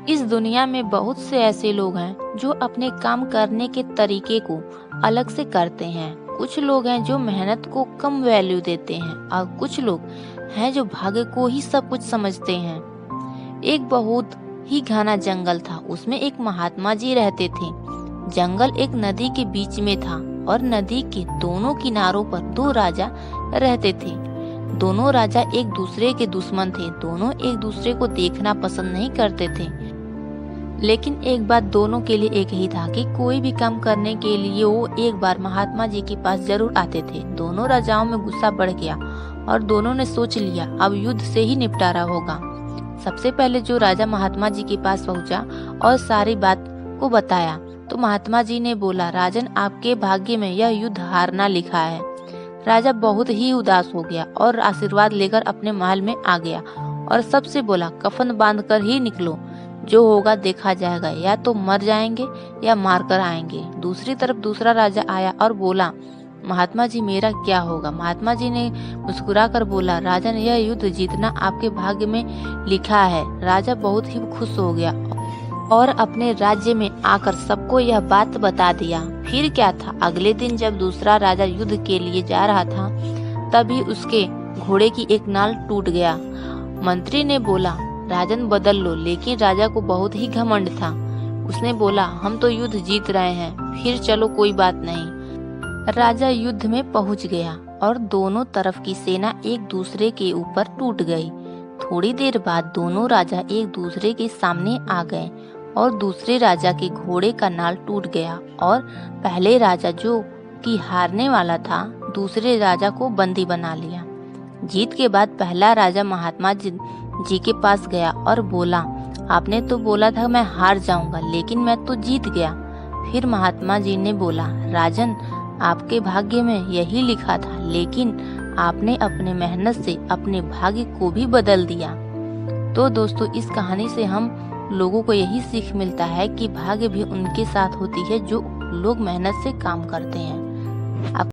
इस दुनिया में बहुत से ऐसे लोग हैं जो अपने काम करने के तरीके को अलग से करते हैं। कुछ लोग हैं जो मेहनत को कम वैल्यू देते हैं और कुछ लोग हैं जो भाग्य को ही सब कुछ समझते हैं। एक बहुत ही घना जंगल था, उसमें एक महात्मा जी रहते थे। जंगल एक नदी के बीच में था और नदी के दोनों किनारों पर दो राजा रहते थे। दोनों राजा एक दूसरे के दुश्मन थे। दोनों एक दूसरे को देखना पसंद नहीं करते थे। लेकिन एक बात दोनों के लिए एक ही था कि कोई भी काम करने के लिए वो एक बार महात्मा जी के पास जरूर आते थे। दोनों राजाओं में गुस्सा बढ़ गया और दोनों ने सोच लिया अब युद्ध से ही निपटारा होगा। सबसे पहले जो राजा महात्मा जी के पास पहुंचा और सारी बात को बताया तो महात्मा जी ने बोला, राजन, आपके भाग्य में यह युद्ध हारना लिखा है। राजा बहुत ही उदास हो गया और आशीर्वाद लेकर अपने महल में आ गया और सबसे बोला, कफन बांधकर ही निकलो, जो होगा देखा जाएगा, या तो मर जाएंगे या मार कर आएंगे। दूसरी तरफ दूसरा राजा आया और बोला, महात्मा जी, मेरा क्या होगा? महात्मा जी ने मुस्कुराकर बोला, राजन, यह युद्ध जीतना आपके भाग्य में लिखा है। राजा बहुत ही खुश हो गया और अपने राज्य में आकर सबको यह बात बता दिया। फिर क्या था, अगले दिन जब दूसरा राजा युद्ध के लिए जा रहा था तभी उसके घोड़े की एक नाल टूट गया। मंत्री ने बोला, राजन, बदल लो, लेकिन राजा को बहुत ही घमंड था। उसने बोला, हम तो युद्ध जीत रहे हैं, फिर चलो कोई बात नहीं। राजा युद्ध में पहुंच गया और दोनों तरफ की सेना एक दूसरे के ऊपर टूट गई। थोड़ी देर बाद दोनों राजा एक दूसरे के सामने आ गए और दूसरे राजा के घोड़े का नाल टूट गया और पहले राजा, जो कि हारने वाला था, दूसरे राजा को बंदी बना लिया। जीत के बाद पहला राजा महात्मा जी के पास गया और बोला, आपने तो बोला था मैं हार जाऊंगा, लेकिन मैं तो जीत गया। फिर महात्मा जी ने बोला, राजन, आपके भाग्य में यही लिखा था, लेकिन आपने अपने मेहनत से अपने भाग्य को भी बदल दिया। तो दोस्तों, इस कहानी से हम लोगों को यही सीख मिलता है कि भाग्य भी उनके साथ होती है जो लोग मेहनत से काम करते हैं।